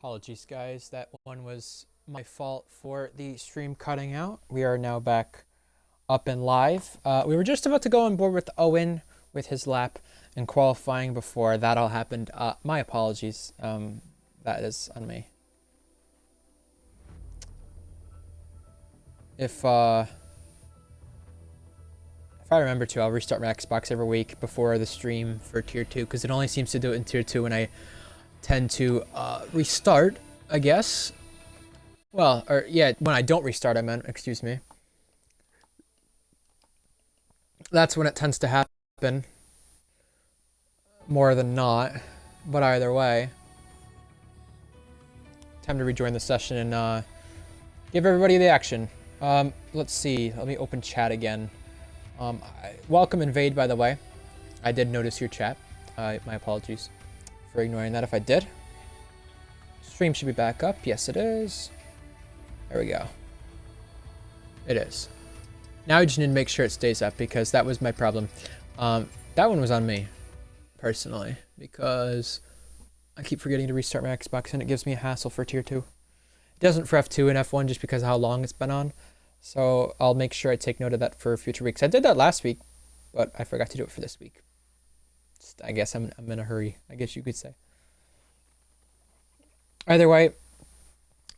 Apologies, guys. That one was my fault for the stream cutting out. We are now back up and live. We were just about to go on board with Owen with his lap and qualifying before that all happened. My apologies. That is on me. If I remember to, I'll restart my Xbox every week before the stream for Tier 2, because it only seems to do it in Tier 2 when I tend to restart, I guess. Well, or yeah, when I don't restart, I meant, excuse me. That's when it tends to happen more than not, but either way. Time to rejoin the session and give everybody the action. Let's see, let me open chat again. Welcome Invade, by the way. I did notice your chat. My apologies for ignoring that if I did. Stream should be back up. Yes, it is. There we go. It is. Now I just need to make sure it stays up because that was my problem. That one was on me, personally, because I keep forgetting to restart my Xbox and it gives me a hassle for Tier 2. It doesn't for F2 and F1 just because of how long it's been on. So I'll make sure I take note of that for future weeks. I did that last week, but I forgot to do it for this week. I guess I'm in a hurry, I guess you could say. Either way,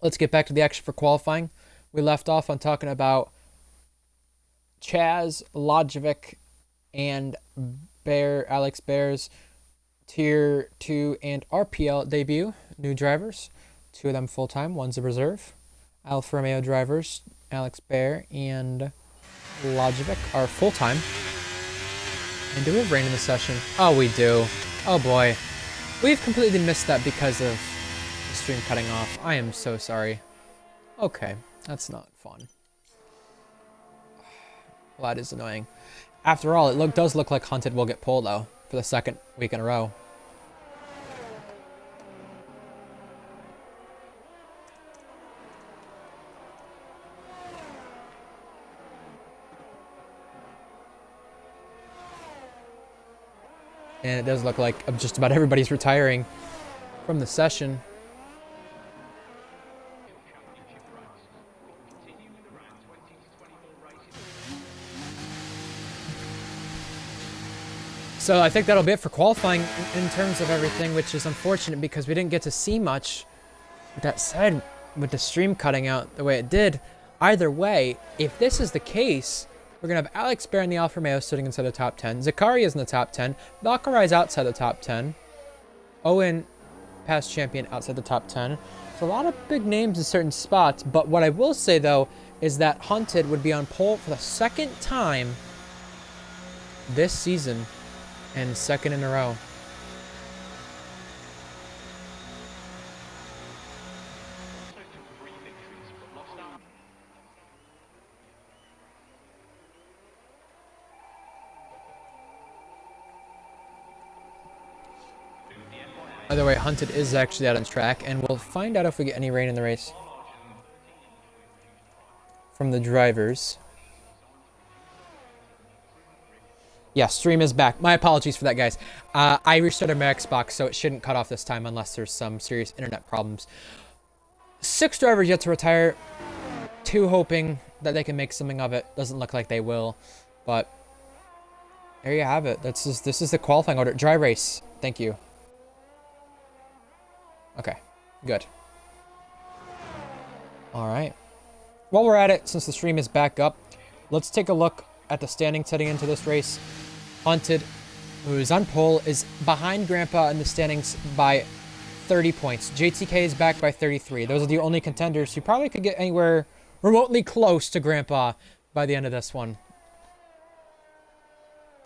let's get back to the action for qualifying. We left off on talking about Chaz, Lojovic, and Alex Bear's Tier 2 and RPL debut. New drivers, two of them full-time, one's a reserve. Alfa Romeo drivers, Alex Bear and Lojovic, are full-time. And do we have rain in the session? Oh, we do. Oh boy. We've completely missed that because of the stream cutting off. I am so sorry. Okay, that's not fun. Well, that is annoying. After all, it does look like Hunted will get pulled, though, for the second week in a row. And it does look like just about everybody's retiring from the session. So I think that'll be it for qualifying in terms of everything, which is unfortunate because we didn't get to see much. With that said, with the stream cutting out the way it did, either way, if this is the case, we're going to have Alex Bear in the Alfa Romeo sitting inside the top 10. Zakari is in the top 10. Valkyrie is outside the top 10. Owen, past champion, outside the top 10. So a lot of big names in certain spots. But what I will say, though, is that Hunted would be on pole for the second time this season and second in a row. By the way, Hunted is actually out on track, and we'll find out if we get any rain in the race from the drivers. Yeah, stream is back. My apologies for that, guys. I restarted my Xbox, so it shouldn't cut off this time unless there's some serious internet problems. 6 drivers yet to retire. 2 hoping that they can make something of it. Doesn't look like they will, but there you have it. This is the qualifying order. Dry race. Thank you. Okay, good. All right. While we're at it, since the stream is back up, let's take a look at the standings heading into this race. Hunted, who's on pole, is behind Grandpa in the standings by 30 points. JTK is back by 33. Those are the only contenders who probably could get anywhere remotely close to Grandpa by the end of this one.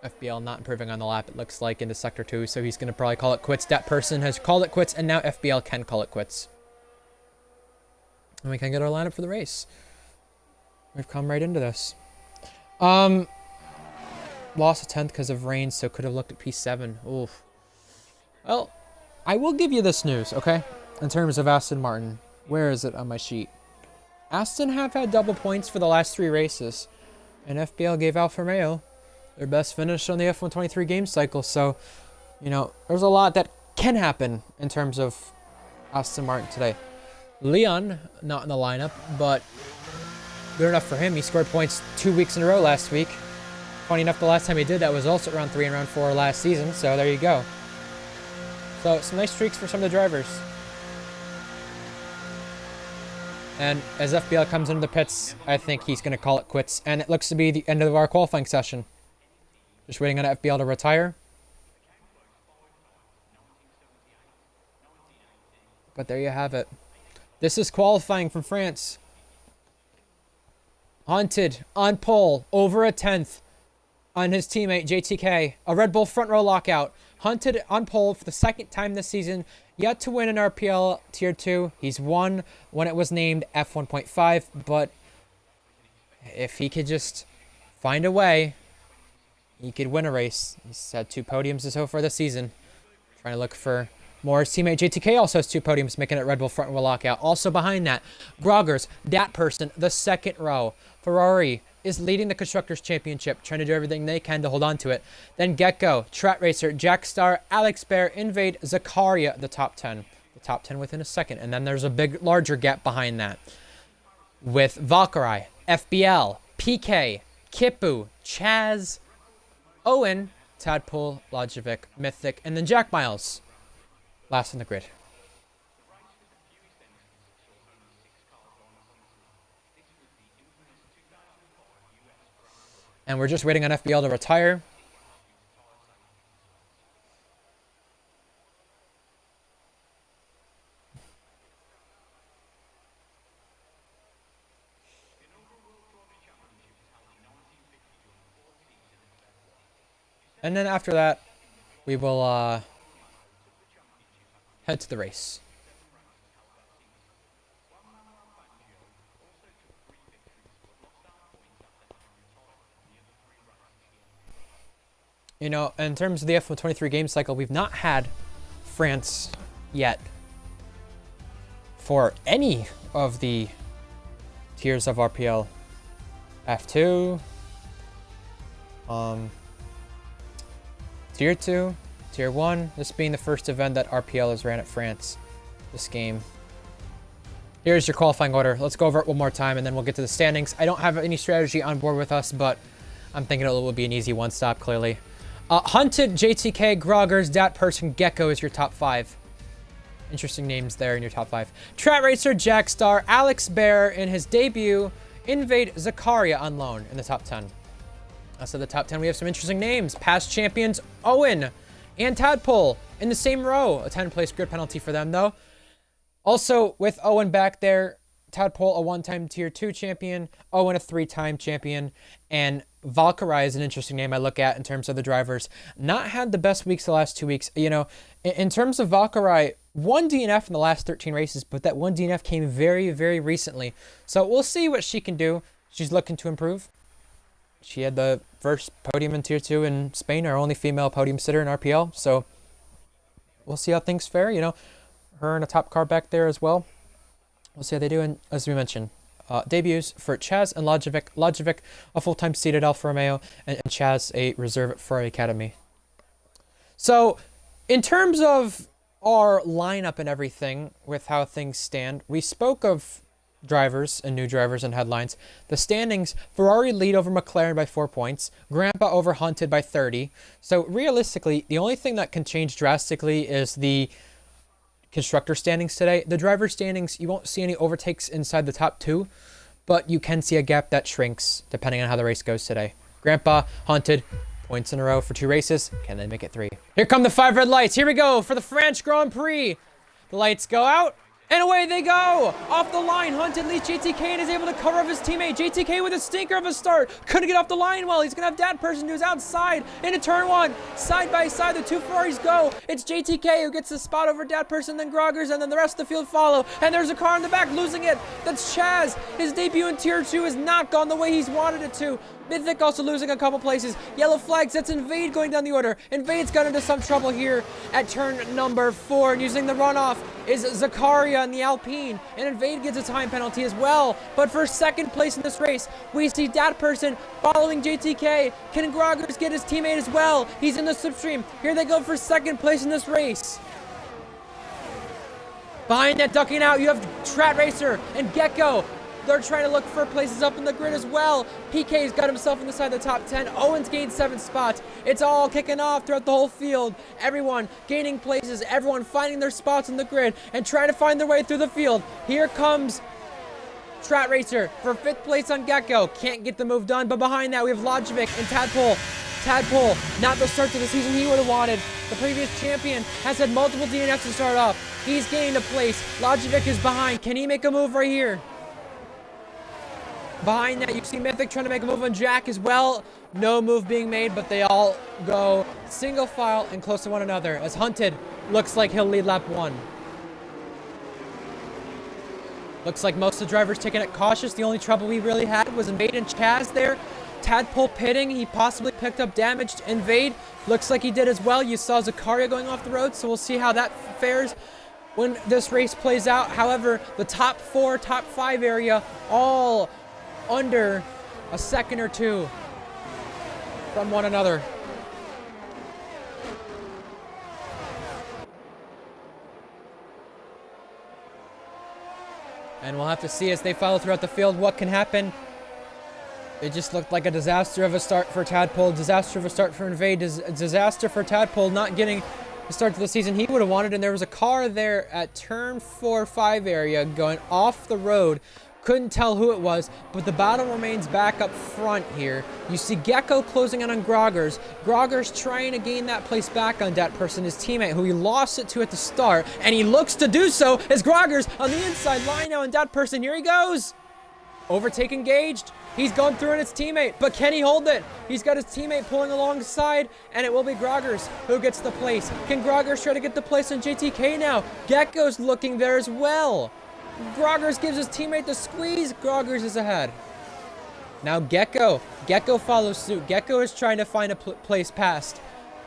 FBL not improving on the lap, it looks like, into Sector 2, so he's going to probably call it quits. That person has called it quits, and now FBL can call it quits. And we can get our lineup for the race. We've come right into this. Lost a 10th because of rain, so could have looked at P7. Oof. Well, I will give you this news, okay? In terms of Aston Martin. Where is it on my sheet? Aston have had double points for the last 3 races, and FBL gave Alfa Romeo their best finish on the F123 game cycle. So, you know, there's a lot that can happen in terms of Aston Martin today. Leon, not in the lineup, but good enough for him. He scored points 2 weeks in a row last week. Funny enough, the last time he did that was also round 3 and round 4 last season, so there you go. So some nice streaks for some of the drivers. And as FPL comes into the pits, I think he's going to call it quits. And it looks to be the end of our qualifying session. Just waiting on FPL to retire. But there you have it. This is qualifying from France. Hunted on pole, over a 10th on his teammate JTK. A Red Bull front row lockout. Hunted on pole for the second time this season. Yet to win an RPL Tier 2. He's won when it was named F1.5. But if he could just find a way, he could win a race. He's had 2 podiums so far this season. Trying to look for more. His teammate JTK also has 2 podiums, making it Red Bull front row lockout. Also behind that, Groggers, that person, the second row. Ferrari is leading the Constructors' Championship, trying to do everything they can to hold on to it. Then Gecko, Trat Racer, Jack Star, Alex Bear, Invade, Zakaria, the top 10. The top 10 within a second. And then there's a big, larger gap behind that. With Valkyrie, FBL, PK, Kipu, Chaz, Owen, Tadpole, Logivic, Mythic, and then Jack Miles. Last on the grid. And we're just waiting on FBL to retire. And then after that, we will head to the race. You know, in terms of the F123 game cycle, we've not had France yet for any of the tiers of RPL. F2, Tier 2, Tier 1, this being the first event that RPL has ran at France this game. Here's your qualifying order. Let's go over it one more time and then we'll get to the standings. I don't have any strategy on board with us, but I'm thinking it will be an easy one-stop, clearly. Hunted, JTK, Groggers, Dat Person, Gecko is your top 5. Interesting names there in your top 5. Trat Racer, Jack Star, Alex Bear in his debut, Invade, Zakaria on loan in the top 10. So the top 10, we have some interesting names. Past champions, Owen and Tadpole in the same row. A 10-place grid penalty for them, though. Also, with Owen back there, Tadpole, a 1-time Tier 2 champion. Owen, a 3-time champion. And Valkyrie is an interesting name I look at in terms of the drivers. Not had the best weeks the last 2 weeks. You know, in terms of Valkyrie, 1 DNF in the last 13 races, but that 1 DNF came very, very recently. So we'll see what she can do. She's looking to improve. She had the first podium in Tier 2 in Spain, our only female podium sitter in RPL. So we'll see how things fare. You know, her and a top car back there as well. We'll see how they do. And as we mentioned, debuts for Chaz and Logivic. Logivic, a full-time seat at Alfa Romeo, and Chaz, a reserve at Ferrari Academy. So in terms of our lineup and everything, with how things stand, we spoke of drivers and new drivers and headlines. The standings, Ferrari lead over McLaren by 4 points. Grandpa over Hunted by 30. So realistically, the only thing that can change drastically is the constructor standings today. The driver standings, you won't see any overtakes inside the top 2, but you can see a gap that shrinks depending on how the race goes today. Grandpa, Hunted, points in a row for 2 races. Can they make it 3? Here come the 5 red lights. Here we go for the French Grand Prix. The lights go out. And away they go! Off the line, Hunted leads JTK and is able to cover up his teammate. JTK with a stinker of a start. Couldn't get off the line well. He's going to have that person who's outside into turn 1. Side by side, the 2 Ferraris go. It's JTK who gets the spot over that person, then Groggers, and then the rest of the field follow. And there's a car in the back losing it. That's Chaz. His debut in Tier 2 has not gone the way he's wanted it to. Mythic also losing a couple places. Yellow flags, that's Invade going down the order. Invade's got into some trouble here at turn number 4. And using the runoff is Zakaria in the Alpine. And Invade gets a time penalty as well. But for second place in this race, we see that person following JTK. Can Groggers get his teammate as well? He's in the slipstream. Here they go for second place in this race. Behind that, ducking out, you have Strat Racer and Gecko. They're trying to look for places up in the grid as well. PK's got himself inside the top 10. Owens gained 7 spots. It's all kicking off throughout the whole field. Everyone gaining places. Everyone finding their spots in the grid and trying to find their way through the field. Here comes Strat Racer for 5th place on Gecko. Can't get the move done, but behind that we have Logivic and Tadpole. Tadpole, not the start to the season he would have wanted. The previous champion has had multiple DNFs to start off. He's gained a place. Logivic is behind. Can he make a move right here? Behind that, you see Mythic trying to make a move on Jack as well. No move being made, but they all go single file and close to one another. As Hunted looks like he'll lead lap 1. Looks like most of the drivers taking it cautious. The only trouble we really had was Invade and Chaz there. Tadpole pitting. He possibly picked up damage to Invade. Looks like he did as well. You saw Zakaria going off the road, so we'll see how that fares when this race plays out. However, the top 4, top 5 area all under a second or two from one another. And we'll have to see as they follow throughout the field what can happen. It just looked like a disaster of a start for Tadpole, disaster of a start for Invade, disaster for Tadpole not getting the start to the season he would have wanted. And there was a car there at turn 4-5 area going off the road. Couldn't tell who it was, but the battle remains back up front here. You see Gecko closing in on Groggers. Groggers trying to gain that place back on that person, his teammate, who he lost it to at the start, and he looks to do so as Groggers on the inside line now, and that person, here he goes. Overtake engaged. He's gone through on his teammate, but can he hold it? He's got his teammate pulling alongside, and it will be Groggers who gets the place. Can Groggers try to get the place on JTK now? Gecko's looking there as well. Groggers gives his teammate the squeeze. Groggers is ahead. Now Gecko. Gecko follows suit. Gecko is trying to find a place past.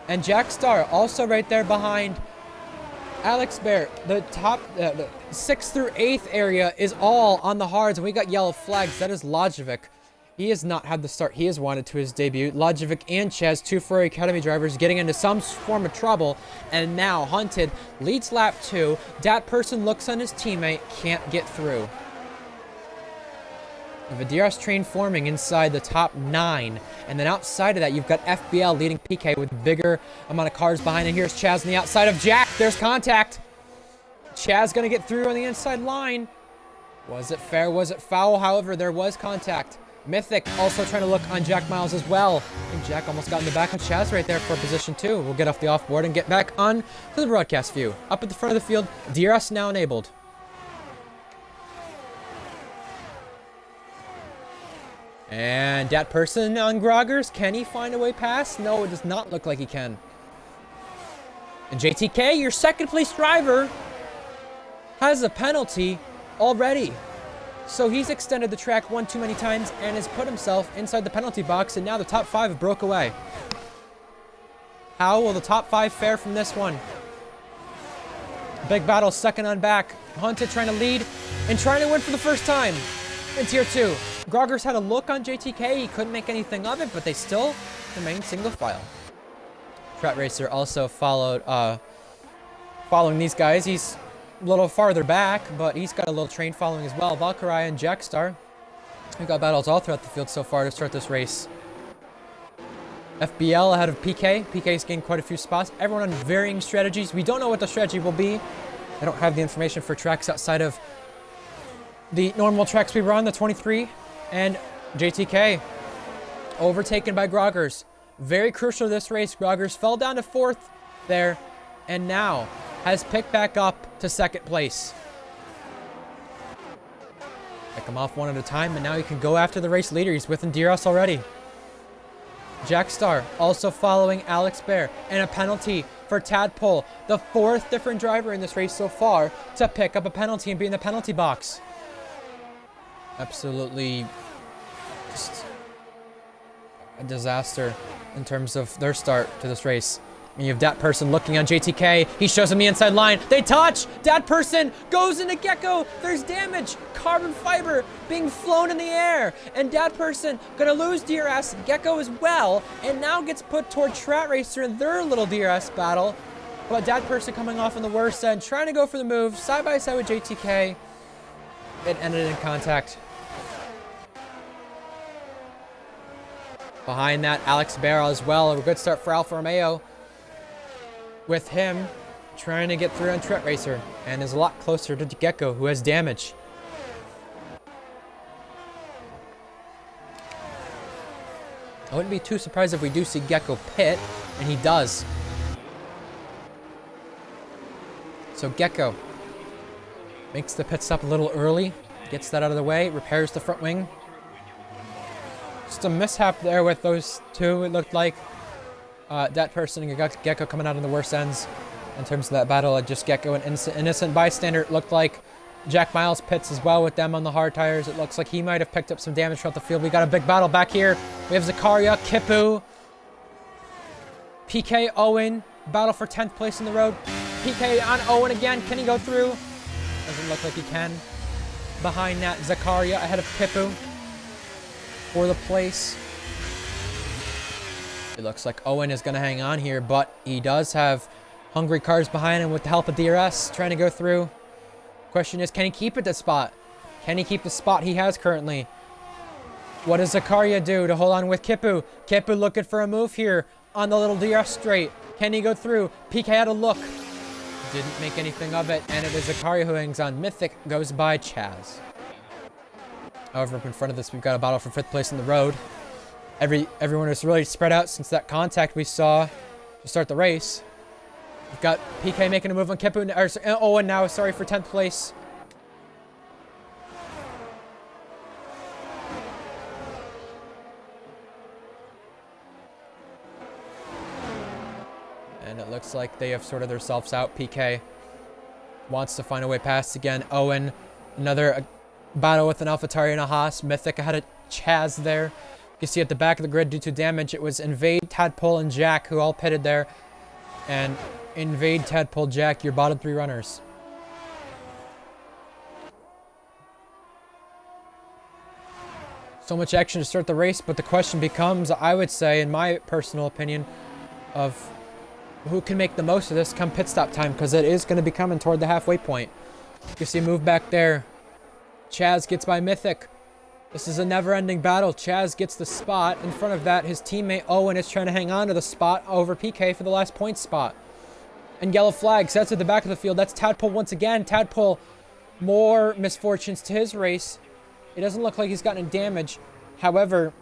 And Jackstar also right there behind Alex Bear. The top, the 6th through 8th area is all on the hards. And we got yellow flags. That is Logivic. He has not had the start he has wanted to his debut. Logivic and Chaz, 2 Ferrari Academy drivers, getting into some form of trouble. And now Hunted leads lap 2. Dat person looks on his teammate, can't get through. We have a DRS train forming inside the top 9. And then outside of that, you've got FBL leading PK with bigger amount of cars behind. And here's Chaz on the outside of Jack. There's contact. Chaz going to get through on the inside line. Was it fair? Was it foul? However, there was contact. Mythic also trying to look on Jack Miles as well. I think Jack almost got in the back of Chaz right there for position 2. We'll get off the offboard and get back on to the broadcast view. Up at the front of the field, DRS now enabled. And that person on Groggers, can he find a way past? No, it does not look like he can. And JTK, your 2nd place driver, has a penalty already. So he's extended the track one too many times and has put himself inside the penalty box, and now the top 5 have broke away. How will the top 5 fare from this one? Big battle, second on back. Hunted trying to lead and trying to win for the first time in Tier 2. Groggers had a look on JTK. He couldn't make anything of it, but they still remain single file. Strat Racer also following these guys. He's a little farther back, but he's got a little train following as well. Valkyrie and Jackstar. We've got battles all throughout the field so far to start this race. FBL ahead of PK. PK's gained quite a few spots. Everyone on varying strategies. We don't know what the strategy will be. I don't have the information for tracks outside of the normal tracks we were on, the 23. And JTK overtaken by Groggers. Very crucial to this race. Groggers fell down to 4th there, and now has picked back up to 2nd place. Pick him off one at a time, and now he can go after the race leader. He's within DRS already. Jackstar also following Alex Bear, and a penalty for Tadpole, the 4th different driver in this race so far to pick up a penalty and be in the penalty box. Absolutely just a disaster in terms of their start to this race. And you have that person looking on JTK. He shows him the inside line. They touch. That person goes into Gecko. There's damage. Carbon fiber being flown in the air. And that person gonna lose DRS. Gecko as well. And now gets put toward Strat Racer in their little DRS battle. but Dad Person coming off on the worst end, trying to go for the move, side by side with JTK. It ended in contact. Behind that, Alex Barrel as well. A good start for Alfa Romeo. With him trying to get through on Tret Racer, and is a lot closer to Gecko, who has damage. I wouldn't be too surprised if we do see Gecko pit, and he does. So Gecko makes the pit stop a little early, gets that out of the way, repairs the front wing. Just a mishap there with those two, it looked like. That person and Gecko coming out on the worst ends in terms of that battle. Just Gecko, an innocent bystander. It looked like Jack Miles pits as well with them on the hard tires. It looks like he might have picked up some damage throughout the field. We got a big battle back here. We have Zakaria, Kipu, PK, Owen. Battle for 10th place in the road. PK on Owen again. Can he go through? Doesn't look like he can. Behind that, Zakaria ahead of Kipu for the place. It looks like Owen is going to hang on here, but he does have hungry cars behind him with the help of DRS trying to go through. Question is, can he keep it this spot? Can he keep the spot he has currently? What does Zakaria do to hold on with Kipu? Kipu looking for a move here on the little DRS straight. Can he go through? PK had a look. Didn't make anything of it, and it is Zakaria who hangs on. Mythic goes by Chaz. However, up in front of this, we've got a battle for 5th place in the road. Everyone is really spread out since that contact we saw to start the race. We've got PK making a move on Kipu, or Owen now, sorry, for 10th place. And it looks like they have sorted themselves out. PK wants to find a way past again. Owen, another battle with an AlphaTauri and a Haas. Mythic ahead of Chaz there. You see at the back of the grid due to damage, it was Invade, Tadpole, and Jack who all pitted there. And Invade, Tadpole, Jack, your bottom 3 runners. So much action to start the race, but the question becomes, I would say, in my personal opinion, of who can make the most of this come pit stop time, because it is going to be coming toward the halfway point. You see a move back there. Chaz gets by Mythic. This is a never-ending battle. Chaz gets the spot. In front of that, his teammate Owen is trying to hang on to the spot over PK for the last point spot. And yellow flag sets at the back of the field. That's Tadpole once again. Tadpole, more misfortunes to his race. It doesn't look like he's gotten any damage. However,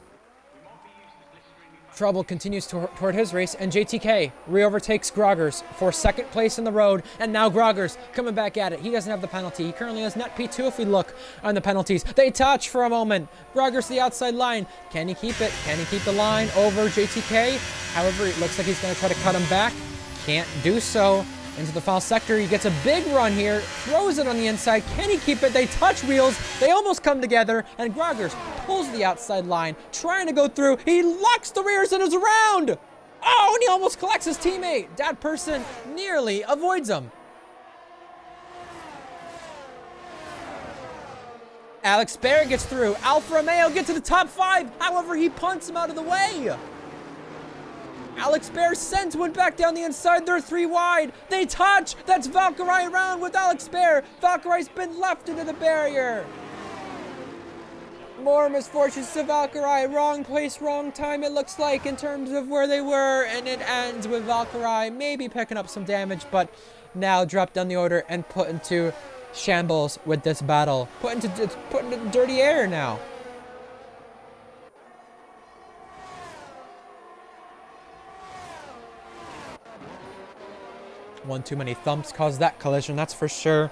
trouble continues toward his race, and JTK re-overtakes Groggers for 2nd place in the road, and now Groggers coming back at it. He doesn't have the penalty. He currently has net P2 if we look on the penalties. They touch for a moment. Groggers to the outside line. Can he keep it? Can he keep the line over JTK? However, it looks like he's going to try to cut him back. Can't do so. Into the foul sector. He gets a big run here. Throws it on the inside. Can he keep it? They touch wheels. They almost come together. And Groggers pulls the outside line, trying to go through. He locks the rears and is around. Oh, and he almost collects his teammate. That person nearly avoids him. Alex Barrett gets through. Alfa Romeo gets to the top 5. However, he punts him out of the way. Alex Bear sends one back down the inside. They're 3 wide. They touch. That's Valkyrie around with Alex Bear. Valkyrie's been left into the barrier. More misfortunes to Valkyrie. Wrong place, wrong time, it looks like, in terms of where they were. And it ends with Valkyrie maybe picking up some damage, but now dropped down the order and put into shambles with this battle. Put into dirty air now. One too many thumps caused that collision, that's for sure.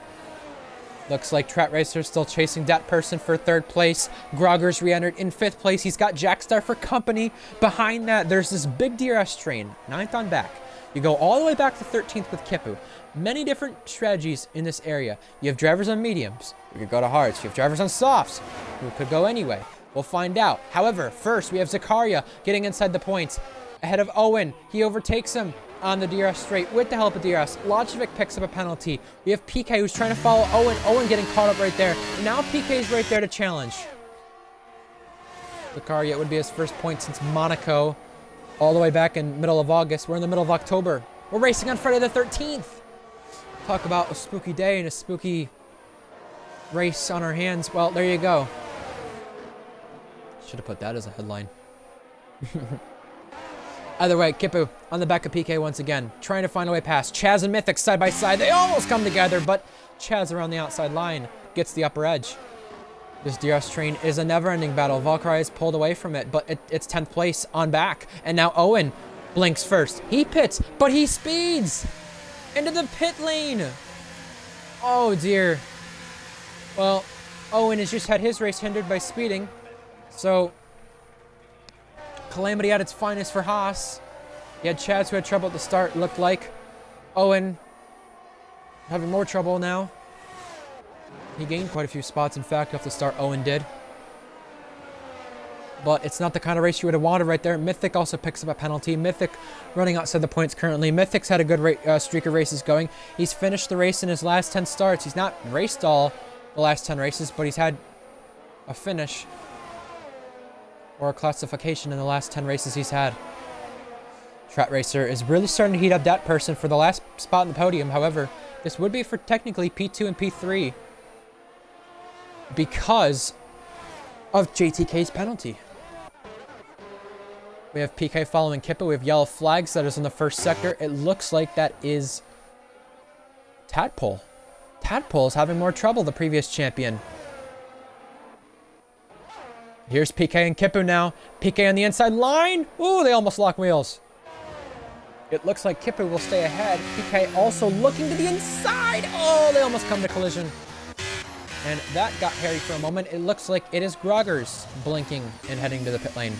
Looks like Tret Racer still chasing that person for 3rd place. Groggers re-entered in 5th place. He's got Jackstar for company. Behind that, there's this big DRS train, 9th on back. You go all the way back to 13th with Kipu. Many different strategies in this area. You have drivers on mediums. You could go to hards. You have drivers on softs. Who could go anyway. We'll find out. However, first we have Zakaria getting inside the points. Ahead of Owen. He overtakes him on the DRS straight with the help of DRS. Logivic picks up a penalty. We have PK who's trying to follow Owen. Owen getting caught up right there. And now PK's right there to challenge. Zakaria would be his first point since Monaco. All the way back in middle of August. We're in the middle of October. We're racing on Friday the 13th. Talk about a spooky day and a spooky race on our hands. Well, there you go. Should have put that as a headline. Either way, Kipu on the back of PK once again, trying to find a way past. Chaz and Mythic side by side. They almost come together, but Chaz around the outside line gets the upper edge. This DRS train is a never-ending battle. Valkyrie is pulled away from it, but it's 10th place on back. And now Owen blinks first. He pits, but he speeds into the pit lane. Oh, dear. Well, Owen has just had his race hindered by speeding. So, calamity at its finest for Haas. He had Chaz who had trouble at the start, looked like. Owen having more trouble now. He gained quite a few spots, in fact, off the start, Owen did. But it's not the kind of race you would have wanted right there. Mythic also picks up a penalty. Mythic running outside the points currently. Mythic's had a good streak of races going. He's finished the race in his last 10 starts. He's not raced all the last 10 races, but he's had a finish or a classification in the last 10 races he's had. Strat Racer is really starting to heat up that person for the last spot on the podium. However, this would be for technically P2 and P3 because of JTK's penalty. We have PK following Kippa. We have yellow flags. That is in the first sector. It looks like that is Tadpole. Tadpole is having more trouble, the previous champion. Here's PK and Kippu now. PK on the inside line. Ooh, they almost lock wheels. It looks like Kippu will stay ahead. PK also looking to the inside. Oh, they almost come to collision. And that got hairy for a moment. It looks like it is Groggers blinking and heading to the pit lane.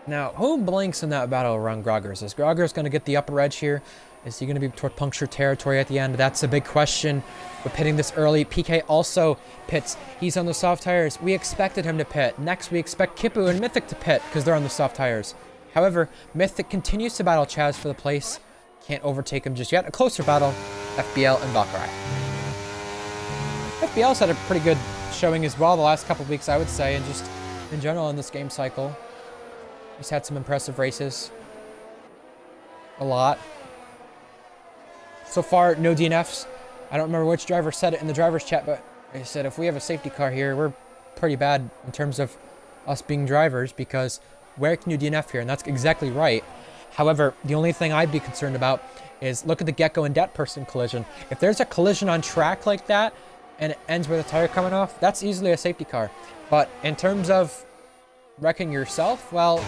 Now, who blinks in that battle around Groggers? Is Groggers going to get the upper edge here? Is he going to be toward puncture territory at the end? That's a big question. We're pitting this early. PK also pits. He's on the soft tires. We expected him to pit. Next, we expect Kippu and Mythic to pit because they're on the soft tires. However, Mythic continues to battle Chaz for the place. Can't overtake him just yet. A closer battle, FBL and Valkyrie. FBL's had a pretty good showing as well the last couple of weeks, I would say, and just in general in this game cycle. He's had some impressive races. A lot. So far, no DNFs. I don't remember which driver said it in the driver's chat, but they said if we have a safety car here, we're pretty bad in terms of us being drivers because where can you DNF here? And that's exactly right. However, the only thing I'd be concerned about is look at the Gecko and that person collision. If there's a collision on track like that and it ends with a tire coming off, that's easily a safety car. But in terms of wrecking yourself, well,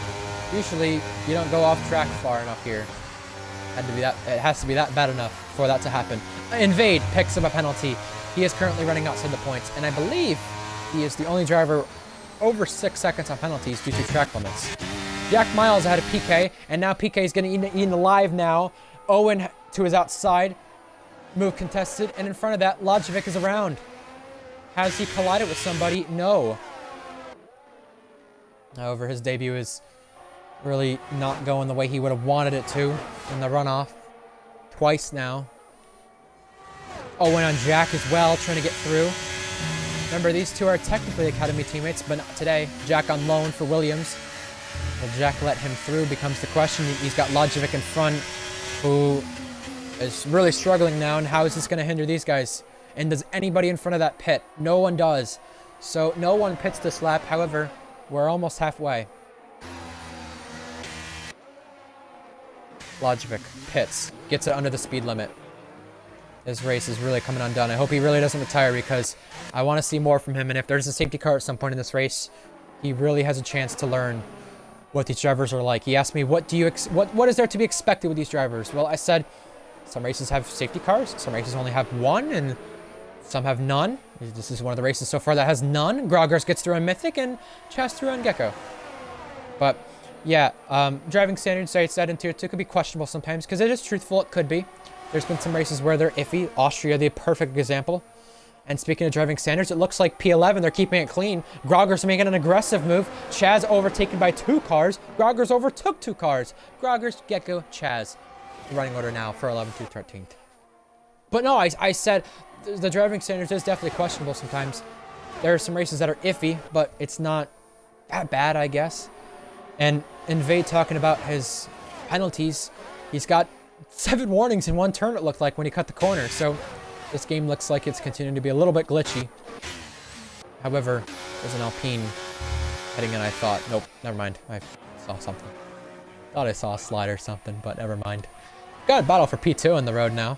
usually you don't go off track far enough here. It has to be that bad enough for that to happen. Invade picks up a penalty. He is currently running outside the points, and I believe he is the only driver over 6 seconds on penalties due to track limits. Jack Miles ahead of PK, and now PK is getting eaten alive now. Owen to his outside. Move contested, and in front of that, Lojovic is around. Has he collided with somebody? No. However, his debut is really not going the way he would have wanted it to in the runoff. Twice now. Owen on Jack as well, trying to get through. Remember, these two are technically Academy teammates, but not today. Jack on loan for Williams. Will Jack let him through becomes the question. He's got Lojovic in front, who is really struggling now, and how is this going to hinder these guys? And does anybody in front of that pit? No one does. So no one pits this lap. However, we're almost halfway. Lojovic pits, gets it under the speed limit. This race is really coming undone. I hope he really doesn't retire because I want to see more from him. And if there's a safety car at some point in this race, he really has a chance to learn what these drivers are like. He asked me, what is there to be expected with these drivers? Well, I said, some races have safety cars, some races only have one, and some have none. This is one of the races so far that has none. Groggers gets through on Mythic and Chaz through on Gecko. But yeah, driving standards, I said in Tier 2 could be questionable sometimes because it is truthful, it could be. There's been some races where they're iffy. Austria, the perfect example. And speaking of driving standards, it looks like P11, they're keeping it clean. Groggers making an aggressive move. Chaz overtaken by 2 cars. Groggers overtook 2 cars. Groggers, Gecko, Chaz. Running order now for 11th through 13th. But no, I said the driving standards is definitely questionable sometimes. There are some races that are iffy, but it's not that bad, I guess. And Invade talking about his penalties. He's got 7 warnings in one turn, it looked like, when he cut the corner. So this game looks like it's continuing to be a little bit glitchy. However, there's an Alpine heading in, I thought. Nope, never mind. I saw something. Thought I saw a slide or something, but never mind. Got a battle for P2 on the road now.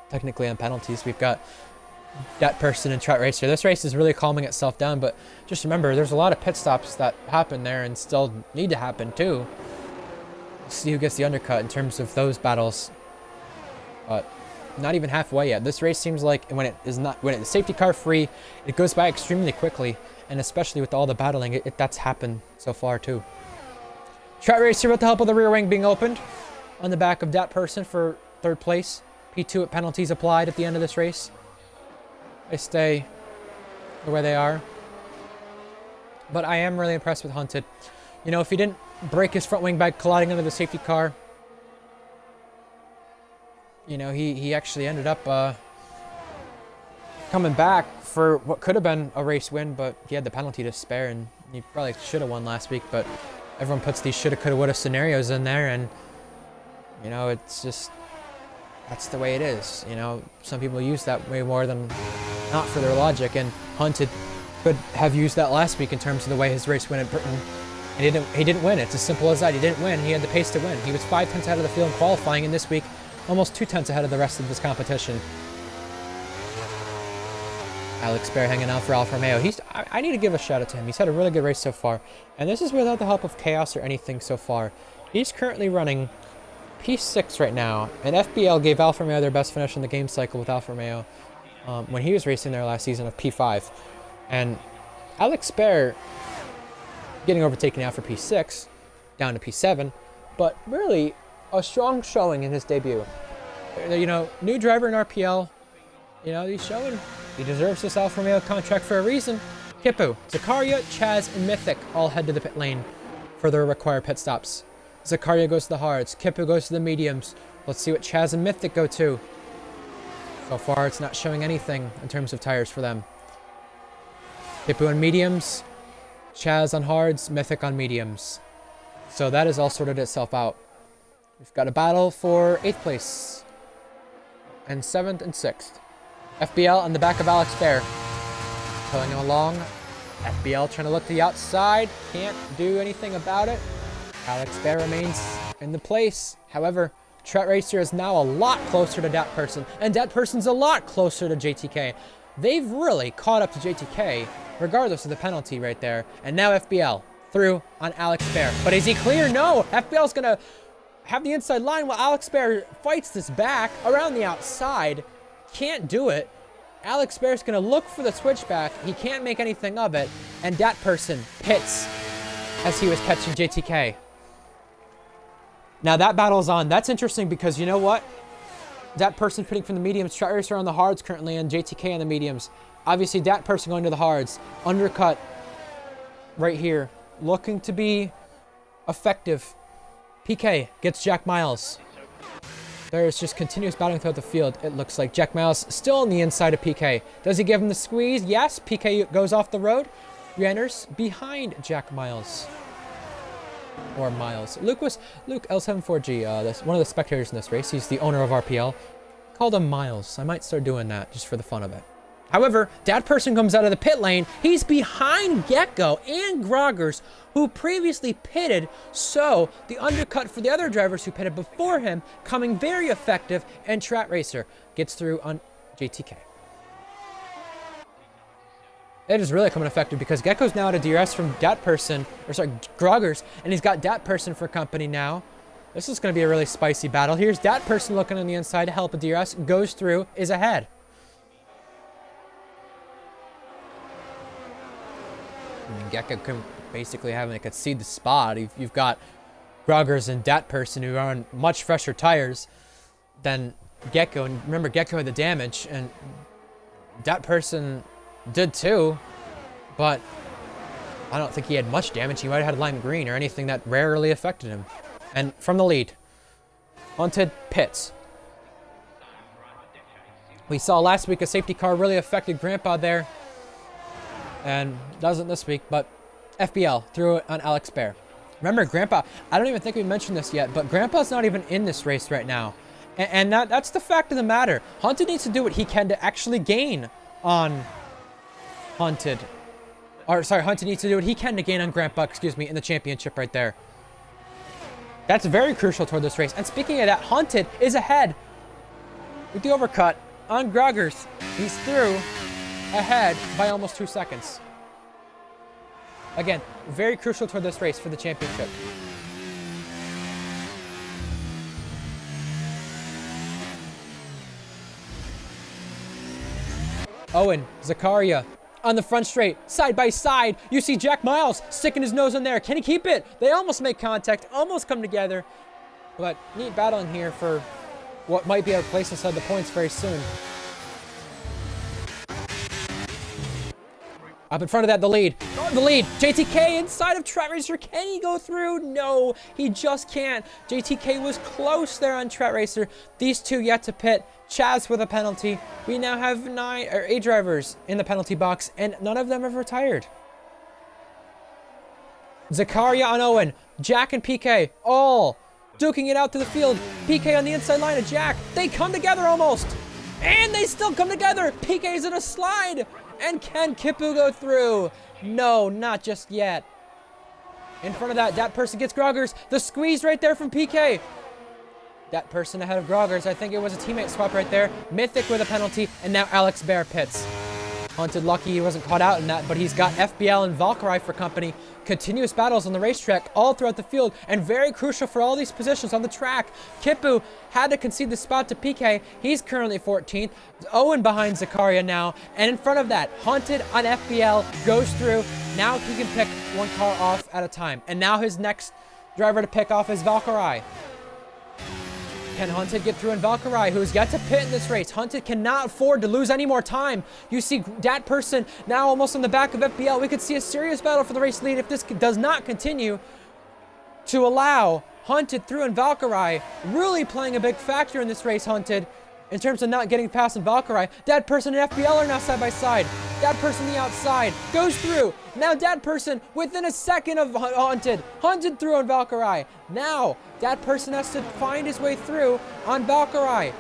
Technically on penalties. We've got that person and Trout Racer. This race is really calming itself down, but just remember, there's a lot of pit stops that happen there and still need to happen too. We'll see who gets the undercut in terms of those battles. But not even halfway yet. This race seems like when it's safety car free, it goes by extremely quickly, and especially with all the battling, that's happened so far too. Trout Racer with the help of the rear wing being opened on the back of that person for 3rd place. P2 at penalties applied at the end of this race. They stay the way they are. But I am really impressed with Hunted. You know, if he didn't break his front wing by colliding under the safety car, you know, he actually ended up coming back for what could have been a race win, but he had the penalty to spare, and he probably should have won last week, but everyone puts these shoulda, coulda, woulda scenarios in there, and, you know, it's just, that's the way it is. You know, some people use that way more than not for their logic, and Hunted could have used that last week in terms of the way his race went at Britain. And he didn't win. It's as simple as that. He didn't win. He had the pace to win. He was 5 tenths ahead of the field in qualifying, and this week, almost 2 tenths ahead of the rest of this competition. Alex Bear hanging out for Alfa Romeo. I need to give a shout out to him. He's had a really good race so far, and this is without the help of chaos or anything so far. He's currently running P6 right now, and FPL gave Alfa Romeo their best finish in the game cycle with Alfa Romeo when he was racing there last season of P5. And Alex Bear getting overtaken now for P6, down to P7, but really a strong showing in his debut. You know, new driver in RPL, you know, he's showing he deserves this Alfa Romeo contract for a reason. Kippu, Zakaria, Chaz, and Mythic all head to the pit lane for their required pit stops. Zakaria goes to the hards, Kippu goes to the mediums. Let's see what Chaz and Mythic go to. So far, it's not showing anything in terms of tires for them. Kippu on mediums, Chaz on hards, Mythic on mediums. So that has all sorted itself out. We've got a battle for 8th place and 7th and 6th. FBL on the back of Alex Bear, towing him along. FBL trying to look to the outside, can't do anything about it. Alex Bear remains in the place. However, Trout Racer is now a lot closer to that person, and that person's a lot closer to JTK. They've really caught up to JTK, regardless of the penalty right there. And now FBL through on Alex Bear. But is he clear? No! FBL's gonna have the inside line while Alex Bear fights this back around the outside. Can't do it. Alex Bear's gonna look for the switchback. He can't make anything of it. And that person pits as he was catching JTK. Now that battle's on. That's interesting because you know what? That person pitting from the mediums, Trout Racer on the hards currently, and JTK on the mediums. Obviously, that person going to the hards. Undercut right here. Looking to be effective. PK gets Jack Miles. There's just continuous battling throughout the field. It looks like Jack Miles still on the inside of PK. Does he give him the squeeze? Yes. PK goes off the road. Re-enters behind Jack Miles. Or Miles. Luke L74G, one of the spectators in this race. He's the owner of RPL. Called him Miles. I might start doing that just for the fun of it. However, that person comes out of the pit lane. He's behind Gecko and Groggers, who previously pitted, so the undercut for the other drivers who pitted before him coming very effective, and Trout Racer gets through on JTK. It is really coming effective because Gecko's now at a DRS from that person, or sorry, Groggers, and he's got that person for company now. This is going to be a really spicy battle. Here's that person looking on the inside to help a DRS, goes through, is ahead. And Gecko can basically having to concede the spot. You've got Groggers and that person who are on much fresher tires than Gecko. And remember, Gecko had the damage, and that person did too, but I don't think he had much damage. He might have had lime green or anything that rarely affected him. And from the lead, Hunted pits. We saw last week a safety car really affected Grandpa there, and doesn't this week, but FBL threw it on Alex Bear. Remember, Grandpa, I don't even think we mentioned this yet, but Grandpa's not even in this race right now. And that's the fact of the matter. Haunted needs to do what he can to actually gain on Haunted. Or, sorry, Haunted needs to do what he can to gain on Grandpa, excuse me, in the championship right there. That's very crucial toward this race. And speaking of that, Haunted is ahead with the overcut on Groggers. He's through ahead by almost 2 seconds. Again, very crucial toward this race for the championship. Owen, Zakaria on the front straight, side by side. You see Jack Miles sticking his nose in there. Can he keep it? They almost make contact, almost come together. But neat battle in here for what might be our place inside the points very soon. Up in front of that, the lead. The lead. JTK inside of Trat Racer. Can he go through? No, he just can't. JTK was close there on Trat Racer. These two yet to pit. Chaz with a penalty. We now have 8 drivers in the penalty box, and none of them have retired. Zakaria on Owen. Jack and PK all duking it out to the field. PK on the inside line of Jack. They come together almost. And they still come together. PK's in a slide. And can Kipu go through? No, not just yet. In front of that person gets Groggers. The squeeze right there from PK. That person ahead of Groggers. I think it was a teammate swap right there. Mythic with a penalty, and now Alex Bear pits. Haunted lucky he wasn't caught out in that, but he's got FBL and Valkyrie for company. Continuous battles on the racetrack all throughout the field, and very crucial for all these positions on the track. Kipu had to concede the spot to PK. He's currently 14th. Owen behind Zakaria now, and in front of that, Haunted on FBL goes through. Now he can pick one car off at a time, and now his next driver to pick off is Valkyrie. Can Haunted get through in Valkyrie, who's yet to pit in this race? Haunted cannot afford to lose any more time. You see that person now almost on the back of FBL. We could see a serious battle for the race lead if this does not continue to allow Haunted through in Valkyrie. Really playing a big factor in this race, Haunted, in terms of not getting past in Valkyrie. That person and FBL are now side by side. That person on the outside goes through. Now that person within a second of Haunted. Haunted through on Valkyrie. Now that person has to find his way through on Valkyrie.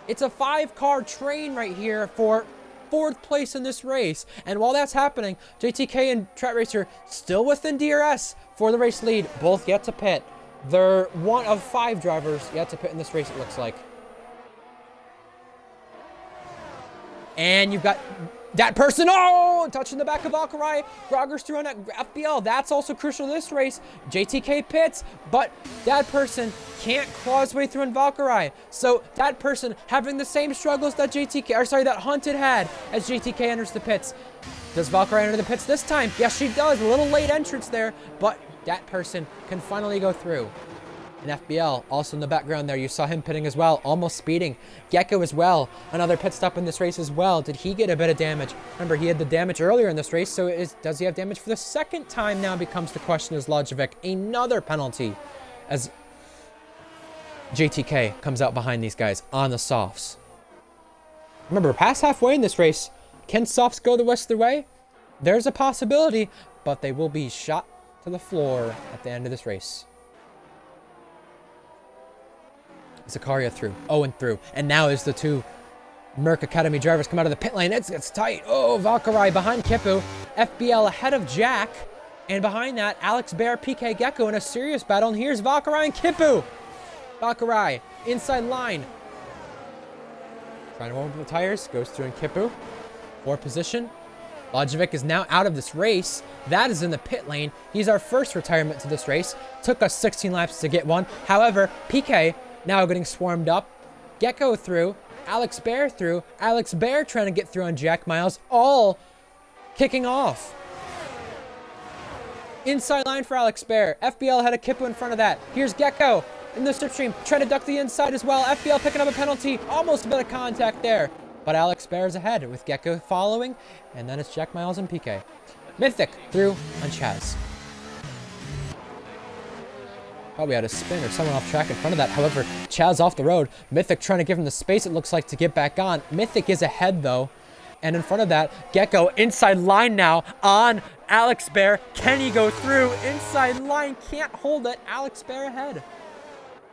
It's a 5-car train right here for 4th place in this race. And while that's happening, JTK and Trat Racer still within DRS for the race lead. Both yet to pit. They're one of 5 drivers yet to pit in this race, it looks like. And you've got that person, touching the back of Valkyrie. Groggers through on that FBL. That's also crucial to this race. JTK pits, but that person can't claw his way through in Valkyrie. So that person having the same struggles that that Haunted had as JTK enters the pits. Does Valkyrie enter the pits this time? Yes, she does. A little late entrance there, but that person can finally go through. And FBL also in the background there, you saw him pitting as well, almost speeding. Gecko as well, another pit stop in this race as well. Did he get a bit of damage? Remember, he had the damage earlier in this race, so does he have damage for the second time now becomes the question as Lojovic. Another penalty as JTK comes out behind these guys on the softs. Remember, past halfway in this race, can softs go the rest of the way? There's a possibility, but they will be shot to the floor at the end of this race. Zakaria through, Owen through, and now as the 2 Merc Academy drivers come out of the pit lane, it's tight. Oh, Valkyrie behind Kipu, FBL ahead of Jack, and behind that, Alex Bear, PK Gecko in a serious battle, and here's Valkyrie and Kipu. Valkyrie, inside line. Trying to warm up the tires, goes through in Kipu. 4th position. Lojovic is now out of this race. That is in the pit lane. He's our first retirement to this race. Took us 16 laps to get one. However, PK now getting swarmed up. Gecko through. Alex Bear through. Alex Bear trying to get through on Jack Miles. All kicking off. Inside line for Alex Bear. FBL had a Kipu in front of that. Here's Gecko in the slipstream. Trying to duck the inside as well. FBL picking up a penalty. Almost a bit of contact there. But Alex Bear is ahead with Gecko following. And then it's Jack Miles and PK. Mythic through on Chaz. Probably had a spin or someone off track in front of that. However, Chaz off the road. Mythic trying to give him the space, it looks like, to get back on. Mythic is ahead, though. And in front of that, Gecko inside line now on Alex Bear. Can he go through? Inside line, can't hold it. Alex Bear ahead.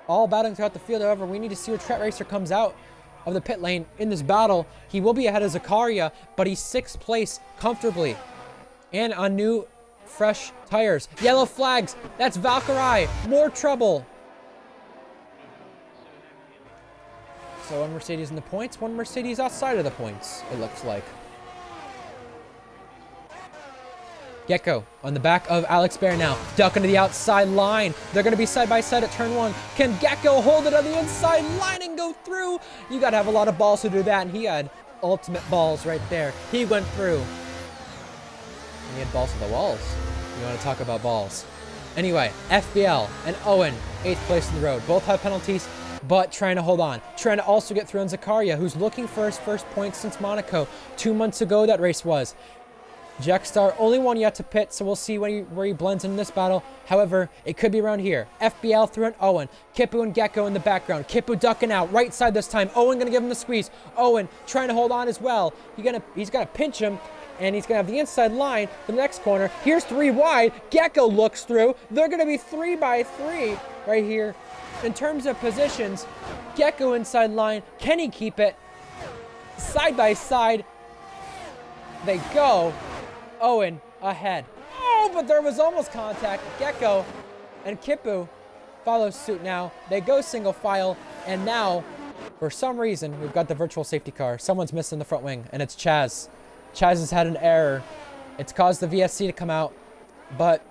All battling throughout the field, however, we need to see where Tret Racer comes out of the pit lane in this battle. He will be ahead of Zakaria, but he's 6th place comfortably. And on new, fresh tires. Yellow flags, that's Valkyrie. More trouble. So one Mercedes in the points, one Mercedes outside of the points, it looks like. Gecko on the back of Alex Bear now. Duck into the outside line. They're going to be side by side at turn 1. Can Gecko hold it on the inside line and go through? You got to have a lot of balls to do that, and he had ultimate balls right there. He went through. And he had balls to the walls. You want to talk about balls. Anyway, FBL and Owen, 8th place in the road. Both have penalties, but trying to hold on. Trying to also get through on Zakaria, who's looking for his first point since Monaco. 2 months ago, that race was. Jackstar, only one yet to pit, so we'll see where he blends in this battle. However, it could be around here. FBL through an Owen. Kippu and Gecko in the background. Kippu ducking out. Right side this time. Owen going to give him the squeeze. Owen trying to hold on as well. He's going to pinch him, and he's going to have the inside line for the next corner. Here's 3 wide. Gecko looks through. They're going to be 3 by 3 right here. In terms of positions, Gecko inside line. Can he keep it? Side by side. They go. Owen ahead. Oh, but there was almost contact. Gecko and Kippu follow suit now. They go single file, and now, for some reason, we've got the virtual safety car. Someone's missing the front wing, and it's Chaz. Chaz has had an error. It's caused the VSC to come out, but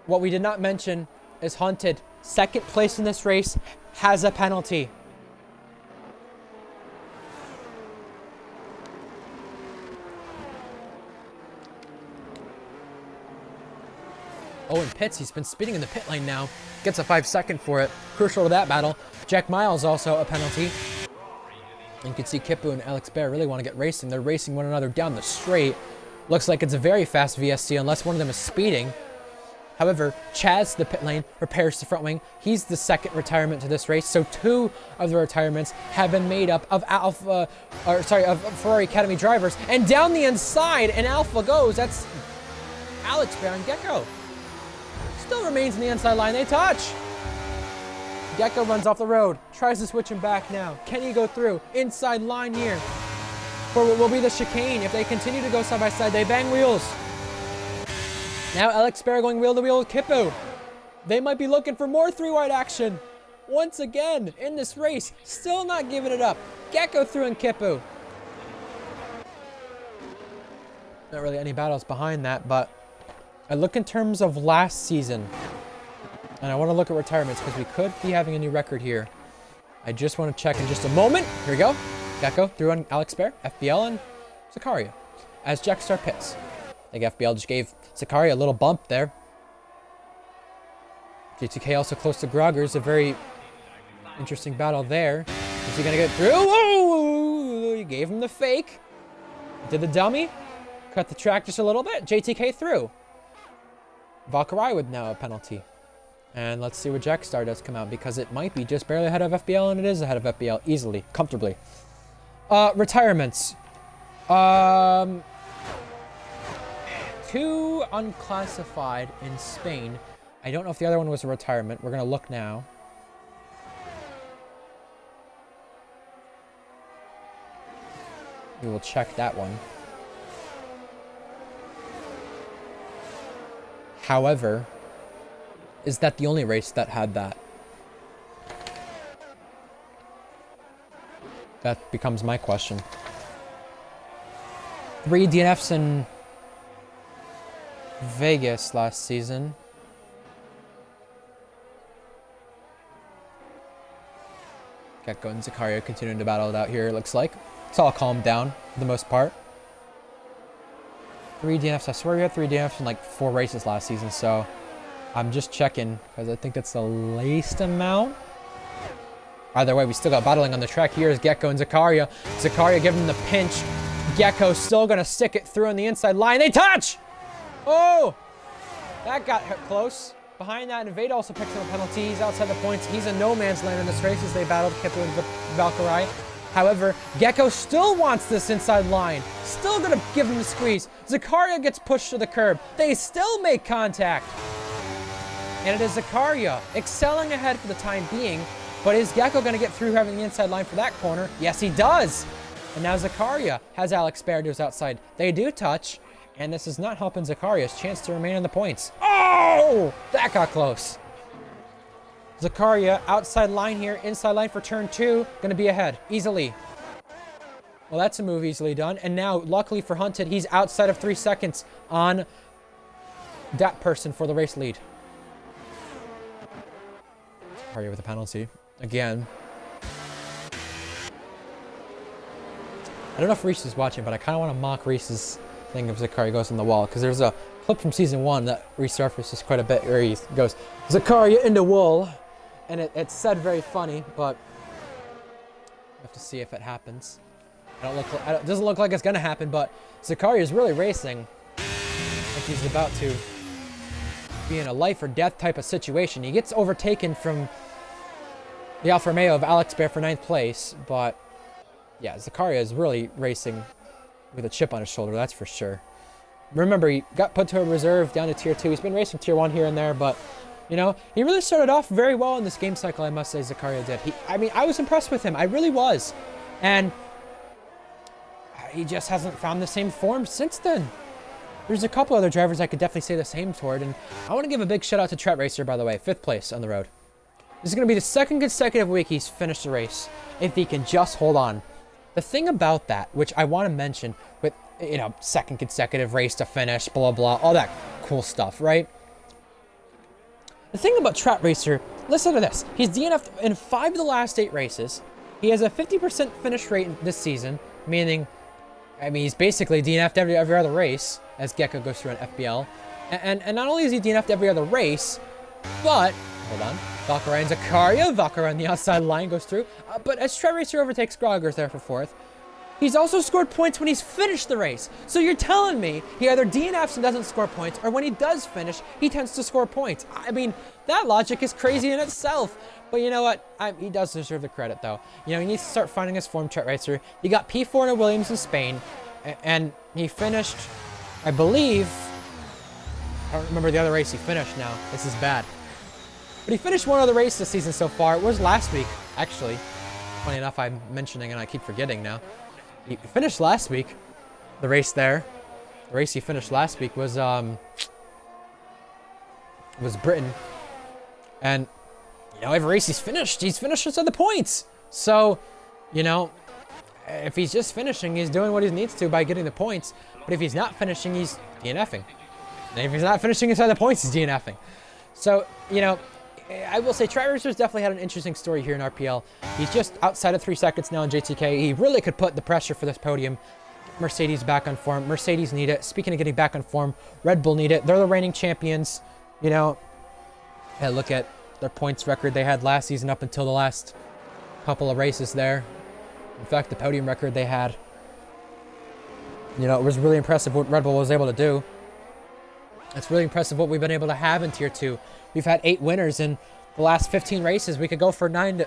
what we did not mention is Hunted, 2nd place in this race, has a penalty. Owen pits. He's been speeding in the pit lane now. Gets a 5-second for it. Crucial to that battle. Jack Miles also a penalty. And you can see Kippu and Alex Bear really want to get racing. They're racing one another down the straight. Looks like it's a very fast VSC unless one of them is speeding. However, Chaz, the pit lane, repairs the front wing. He's the 2nd retirement to this race. So 2 of the retirements have been made up of Ferrari Academy drivers. And down the inside, and Alpha goes. That's Alex Bear and Gecko. Still remains in the inside line. They touch. Gecko runs off the road. Tries to switch him back now. Can he go through? Inside line here. For what will be the chicane. If they continue to go side by side, they bang wheels. Now Alex Bear going wheel to wheel with Kippu. They might be looking for more 3-wide action. Once again, in this race, still not giving it up. Gecko through and Kippu. Not really any battles behind that, but I look in terms of last season, and I want to look at retirements because we could be having a new record here. I just want to check in just a moment. Here we go. Gecko through on Alex Bear, FBL, and Zakaria as Jackstar pits. I think FBL just gave Zakaria a little bump there. J2K also close to Groggers. A very interesting battle there. Is he going to get through? Oh, he gave him the fake. Did the dummy. Cut the track just a little bit. JTK through. Valkyrie with now a penalty. And let's see what Jackstar does come out, because it might be just barely ahead of FBL, and it is ahead of FBL easily, comfortably. Retirements. 2 unclassified in Spain. I don't know if the other one was a retirement. We're going to look now. We will check that one. However, is that the only race that had that? That becomes my question. 3 DNFs in Vegas last season. Gecko and Zakaria continuing to battle it out here, it looks like. It's all calmed down for the most part. 3 DNFs. I swear we had 3 DNFs in like 4 races last season, so I'm just checking because I think that's the least amount. Either way, we still got battling on the track. Here's Gecko and Zakaria. Zakaria giving him the pinch. Gecko still going to stick it through on the inside line. They touch! Oh! That got close. Behind that, Invade also picks up a penalty. He's outside the points. He's in no man's land in this race as they battled Kippu and Valkyrie. However, Gecko still wants this inside line. Still gonna give him the squeeze. Zakaria gets pushed to the curb. They still make contact. And it is Zakaria excelling ahead for the time being. But is Gecko gonna get through having the inside line for that corner? Yes, he does. And now Zakaria has Alex Baer to his outside. They do touch. And this is not helping Zakaria's chance to remain in the points. Oh! That got close. Zakaria, outside line here, inside line for turn 2. Gonna be ahead, easily. Well, that's a move easily done. And now, luckily for Hunted, he's outside of 3 seconds on that person for the race lead. Zakaria with a penalty. Again. I don't know if Reese is watching, but I kind of want to mock Reese's thing if Zakaria goes on the wall. Because there's a clip from season 1 that resurfaces quite a bit where he goes, Zakaria in the wall. And it's said very funny, but we have to see if it happens. It doesn't look like it's going to happen, but Zakaria is really racing. Like he's about to be in a life or death type of situation. He gets overtaken from the Alfa Romeo of Alex Baer for 9th place, but yeah, Zakaria is really racing with a chip on his shoulder, that's for sure. Remember, he got put to a reserve down to tier 2. He's been racing tier 1 here and there, but you know, he really started off very well in this game cycle, I must say, Zakaria did. I mean, I was impressed with him. I really was. And he just hasn't found the same form since then. There's a couple other drivers I could definitely say the same toward, and I want to give a big shout out to Tret Racer, by the way, 5th place on the road. This is going to be the 2nd consecutive week he's finished the race, if he can just hold on. The thing about that, which I want to mention with, you know, 2nd consecutive race to finish, blah, blah, all that cool stuff, right? The thing about Tret Racer, listen to this. He's DNF'd in 5 of the last 8 races. He has a 50% finish rate this season, meaning, I mean, he's basically DNF'd every other race as Gecko goes through an FPL. And not only is he DNF'd every other race, but, hold on, Valkyrie and Zakaria. Valkyrie on the outside line goes through. But as Tret Racer overtakes Groggers there for 4th, he's also scored points when he's finished the race. So you're telling me he either DNFs and doesn't score points, or when he does finish, he tends to score points. I mean, that logic is crazy in itself. But you know what? He does deserve the credit, though. You know, he needs to start finding his form, Tret Racer. He got P4 in a Williams in Spain, and he finished, I believe, I don't remember the other race he finished now. This is bad. But he finished one other race this season so far. It was last week, actually. Funny enough, I'm mentioning and I keep forgetting now. He finished last week, the race there. The race he finished last week was Britain. And, you know, every race he's finished inside the points. So, you know, if he's just finishing, he's doing what he needs to by getting the points. But if he's not finishing, he's DNFing. And if he's not finishing inside the points, he's DNFing. So, you know, I will say Tret Racer's definitely had an interesting story here in RPL. He's just outside of 3 seconds now in JTK. He really could put the pressure for this podium. Mercedes back on form. Mercedes need it. Speaking of getting back on form, Red Bull need it. They're the reigning champions. You know, hey, look at their points record they had last season up until the last couple of races there. In fact, the podium record they had, you know, it was really impressive what Red Bull was able to do. It's really impressive what we've been able to have in Tier 2. We've had 8 winners in the last 15 races. We could go for 9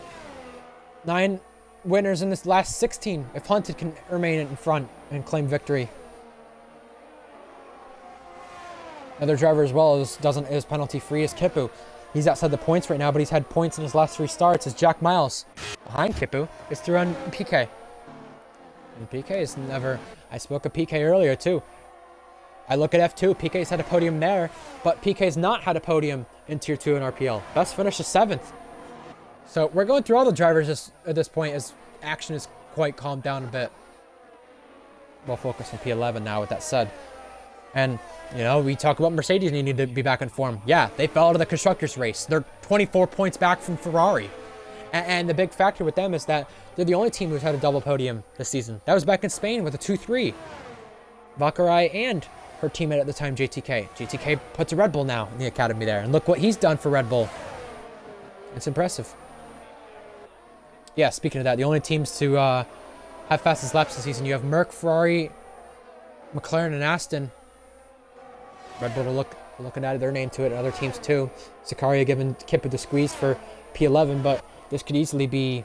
winners in this last 16 if Hunted can remain in front and claim victory. Another driver as well is penalty free is Kipu. He's outside the points right now, but he's had points in his last 3 starts. Is Jack Miles behind Kipu? It's through on PK. And PK is never. I spoke of PK earlier too. I look at F2, PK's had a podium there, but PK's not had a podium in Tier 2 in RPL. Best finish is 7th. So we're going through all the drivers at this point as action is quite calmed down a bit. We'll focus on P11 now with that said. And, you know, we talk about Mercedes needing to be back in form. Yeah, they fell out of the Constructors' race. They're 24 points back from Ferrari. And the big factor with them is that they're the only team who's had a double podium this season. That was back in Spain with a 2-3. Valkyrie and her teammate at the time, JTK. JTK puts a Red Bull now in the academy there. And look what he's done for Red Bull. It's impressive. Yeah, speaking of that, the only teams to have fastest laps this season, you have Merc, Ferrari, McLaren, and Aston. Red Bull will looking to add their name to it, and other teams too. Zakaria giving Kipu the squeeze for P11, but this could easily be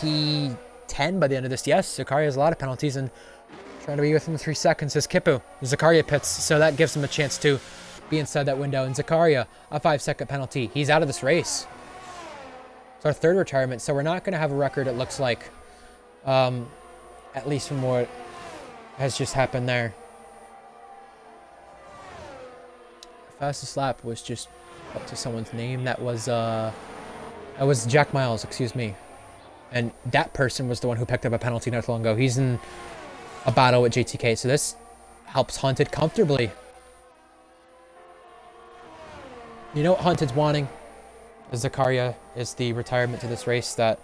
P10 by the end of this. Yes, Zakaria has a lot of penalties and trying to be within 3 seconds is Kipu. Zakaria pits, so that gives him a chance to be inside that window. And Zakaria, a 5-second penalty. He's out of this race. It's our third retirement, so we're not going to have a record, it looks like. At least from what has just happened there. Fastest lap was just up to someone's name. That was Jack Miles, excuse me. And that person was the one who picked up a penalty not long ago. He's in a battle with JTK, so this helps Haunted comfortably. You know what Haunted's wanting? Zakaria is the retirement to this race that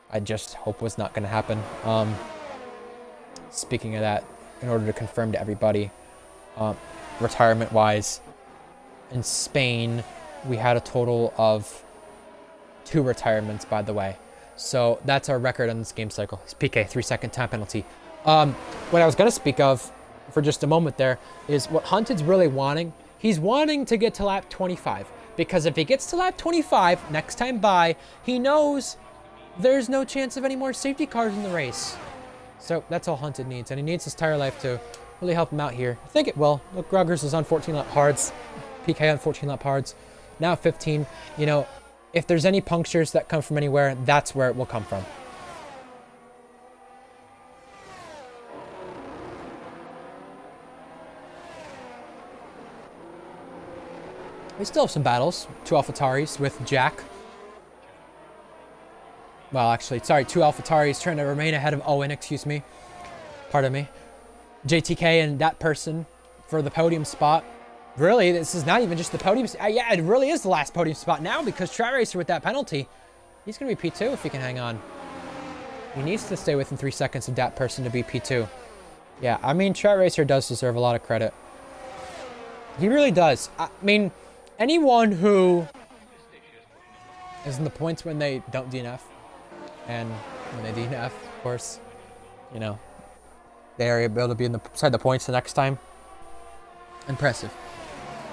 I just hope was not going to happen. Speaking of that, in order to confirm to everybody, retirement-wise, in Spain, we had a total of 2 retirements, by the way. So that's our record on this game cycle. It's PK, 3-second time penalty. What I was going to speak of for just a moment there is what Hunted's really wanting. He's wanting to get to lap 25, because if he gets to lap 25 next time by, he knows there's no chance of any more safety cars in the race. So that's all Hunted needs, and he needs his tire life to really help him out here. I think it will. Look, Gruggers is on 14 lap hards, PK on 14 lap hards, now 15. You know, if there's any punctures that come from anywhere, that's where it will come from. We still have some battles. 2 AlphaTauris with Jack. Well, actually, sorry, 2 AlphaTauris trying to remain ahead of Owen, excuse me. Pardon me. JTK and that person for the podium spot. Really, this is not even just the podium. Yeah, it really is the last podium spot now, because Track Racer with that penalty, he's going to be P2 if he can hang on. He needs to stay within 3 seconds of that person to be P2. Yeah, I mean, Track Racer does deserve a lot of credit. He really does. I mean, anyone who is in the points when they don't DNF, and when they DNF, of course, you know, they are able to be inside the points the next time. Impressive.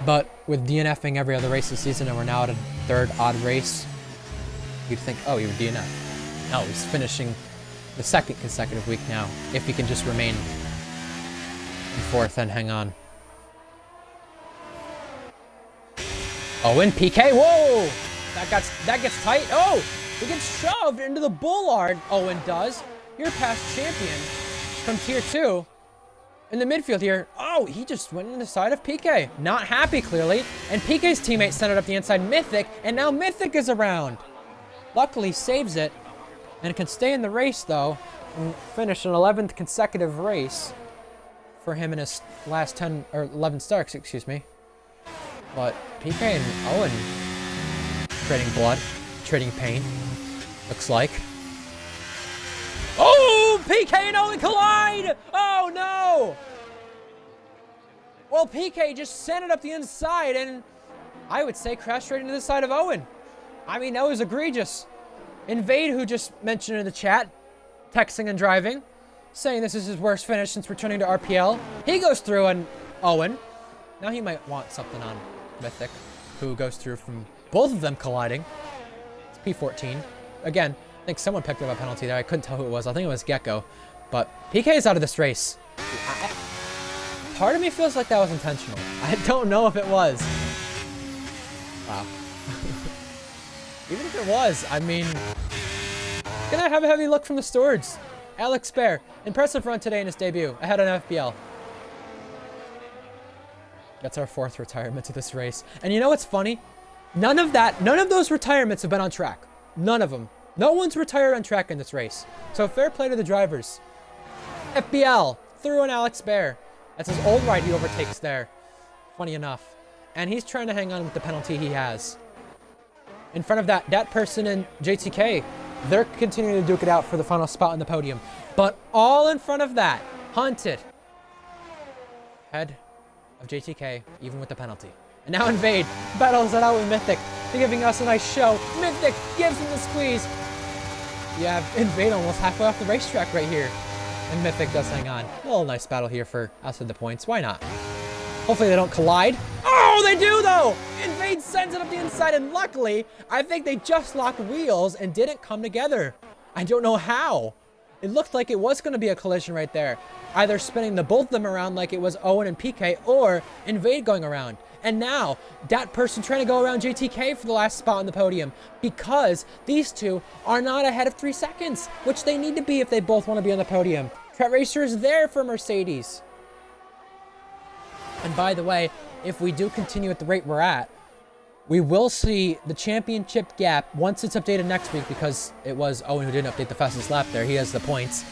But with DNFing every other race this season, and we're now at a 3rd odd race, you'd think, oh, he would DNF. No, he's finishing the 2nd consecutive week now, if he can just remain in 4th and hang on. Owen, PK, whoa! That gets tight. Oh! He gets shoved into the bollard, Owen does. Your past champion from tier 2 in the midfield here. Oh, he just went in the side of PK. Not happy, clearly. And PK's teammate sent it up the inside, Mythic, and now Mythic is around. Luckily, saves it and can stay in the race, though, and finish an 11th consecutive race for him in his last 10 or 11 starts, excuse me. But PK and Owen trading blood, trading pain, looks like. Oh, PK and Owen collide! Oh, no! Well, PK just sent it up the inside, and I would say crashed right into the side of Owen. I mean, that was egregious. Invade, who just mentioned in the chat, texting and driving, saying this is his worst finish since returning to RPL. He goes through, and Owen, now he might want something on Mythic, who goes through from both of them colliding. It's P14. Again, I think someone picked up a penalty there. I couldn't tell who it was. I think it was Gecko. But PK is out of this race. Part of me feels like that was intentional. I don't know if it was. Wow. Even if it was, I mean, gonna have a heavy look from the stewards. Alex Bear, impressive run today in his debut, ahead on FPL. That's our 4th retirement to this race. And you know what's funny? None of those retirements have been on track. None of them. No one's retired on track in this race. So fair play to the drivers. FPL, through an Alex Bear. That's his old ride he overtakes there. Funny enough. And he's trying to hang on with the penalty he has. In front of that person in JTK, they're continuing to duke it out for the final spot on the podium. But all in front of that, Hunted. Head of JTK, even with the penalty. And now Invade battles it out with Mythic. They're giving us a nice show. Mythic gives him the squeeze. You have Invade almost halfway off the racetrack right here. And Mythic does hang on. A little nice battle here for outside the points. Why not? Hopefully they don't collide. Oh, they do though! Invade sends it up the inside, and luckily, I think they just locked wheels and didn't come together. I don't know how. It looked like it was going to be a collision right there. Either spinning the both of them around like it was Owen and PK, or Invade going around. And now, that person trying to go around JTK for the last spot on the podium, because these two are not ahead of 3 seconds, which they need to be if they both want to be on the podium. Trent Racer is there for Mercedes. And by the way, if we do continue at the rate we're at, we will see the championship gap once it's updated next week, because it was Owen who didn't update the fastest lap there. He has the points.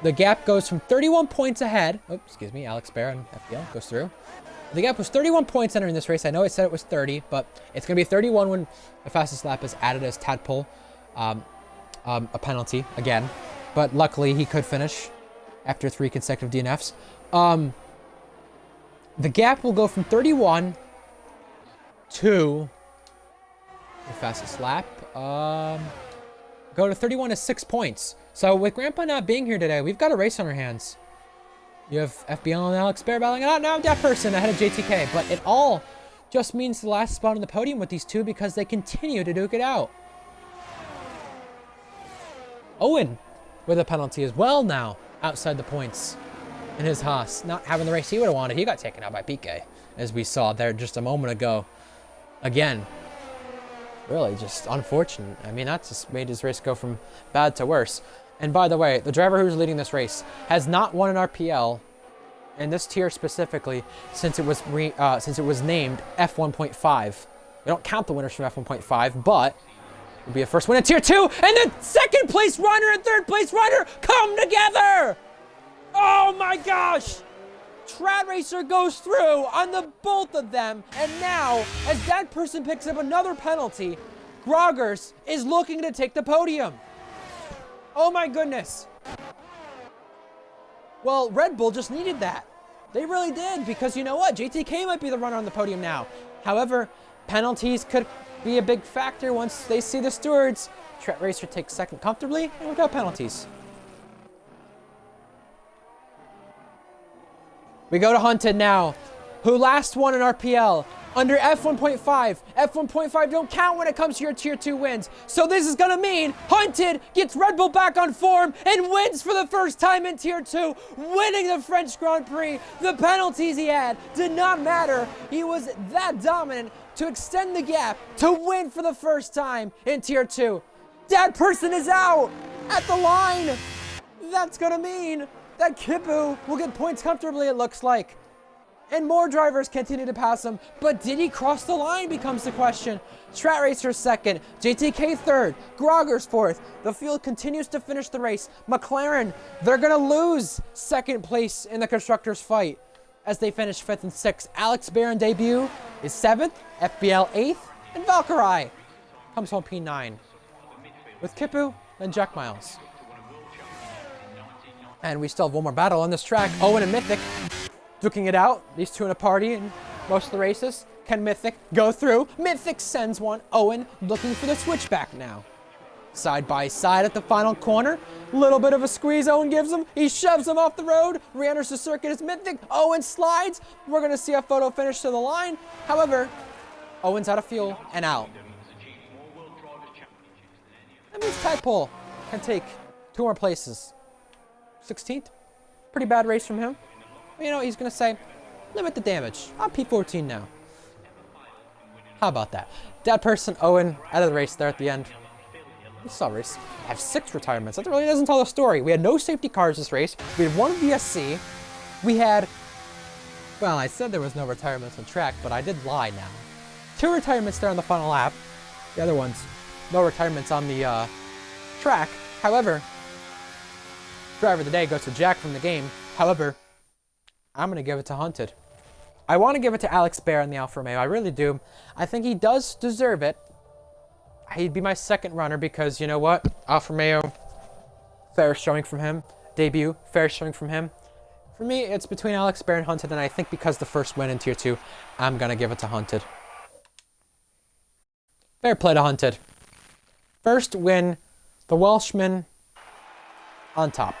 The gap goes from 31 points ahead. Oh, excuse me. Alex Bear on FPL goes through. The gap was 31 points entering this race. I know I said it was 30, but it's going to be 31 when the fastest lap is added as Tadpole. A penalty again. But luckily, he could finish after 3 consecutive DNFs. The gap will go from 31 to the fastest lap. Go to 31 is 6 points. So with Grandpa not being here today, we've got a race on our hands. You have FBL and Alex Bear battling it out. Now that person ahead of JTK. But it all just means the last spot on the podium with these two, because they continue to duke it out. Owen with a penalty as well now, outside the points. And his Haas not having the race he would have wanted. He got taken out by PK, as we saw there just a moment ago. Again, really just unfortunate. I mean, that just made his race go from bad to worse. And by the way, the driver who's leading this race has not won an RPL in this tier specifically since it was named F1.5. We don't count the winners from F1.5, but it will be a first win in tier 2, and the second place runner and third place runner come together. Oh my gosh! Trad Racer goes through on the both of them, and now, as that person picks up another penalty, Groggers is looking to take the podium. Oh my goodness. Well, Red Bull just needed that. They really did, because you know what? JTK might be the runner on the podium now. However, penalties could be a big factor once they see the stewards. Trad Racer takes second comfortably and without penalties. We go to Hunted now, who last won an RPL under F1.5. F1.5 don't count when it comes to your tier 2 wins. So this is going to mean Hunted gets Red Bull back on form and wins for the first time in tier 2, winning the French Grand Prix. The penalties he had did not matter. He was that dominant to extend the gap to win for the first time in tier 2. That person is out at the line. That's going to mean that Kipu will get points comfortably, it looks like. And more drivers continue to pass him, but did he cross the line becomes the question. Strat Racer second, JTK third, Groggers fourth. The field continues to finish the race. McLaren, they're gonna lose second place in the constructors fight as they finish 5th and 6th. Alex Bear on debut is 7th, FBL 8th, and Valkyrie comes home P9. With Kipu and Jack Miles. And we still have one more battle on this track. Owen and Mythic duking it out. These two in a party in most of the races. Can Mythic go through? Mythic sends one. Owen looking for the switchback now. Side by side at the final corner. Little bit of a squeeze Owen gives him. He shoves him off the road. Re-enters the circuit as Mythic. Owen slides. We're going to see a photo finish to the line. However, Owen's out of fuel and out. That means Tadpole can take 2 more places. 16th. Pretty bad race from him. But you know, he's going to say, limit the damage. I'm P14 now. How about that? That person, Owen, out of the race there at the end. We saw race. I have 6 retirements. That really doesn't tell the story. We had no safety cars this race. We had 1 VSC. We had, well, I said there was no retirements on track, but I did lie now. 2 retirements there on the final lap. The other ones, no retirements on the track. However, driver of the day goes to Jack from the game. However, I'm going to give it to Hunted. I want to give it to Alex Bear in the Alfa Romeo. I really do. I think he does deserve it. He'd be my second runner because, you know what? Alfa Romeo, fair showing from him. Debut, fair showing from him. For me, it's between Alex Bear and Hunted, and I think because the first win in Tier 2, I'm going to give it to Hunted. Fair play to Hunted. First win, the Welshman on top.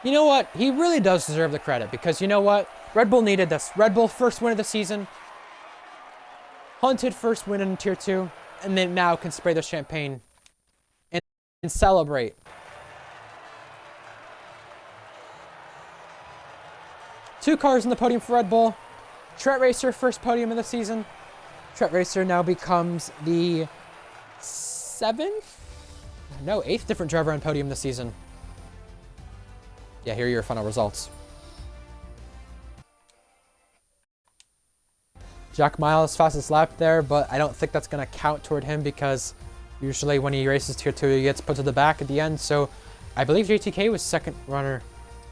You know what? He really does deserve the credit because you know what? Red Bull needed this. Red Bull first win of the season. Hunted first win in Tier 2. and they now can spray the champagne and celebrate. Two cars in the podium for Red Bull. Trent Racer, first podium of the season. Trent Racer now becomes the 8th different driver on podium this season. Yeah, here are your final results. Jack Miles fastest lap there, but I don't think that's going to count toward him because usually when he races tier 2, he gets put to the back at the end. So I believe JTK was second runner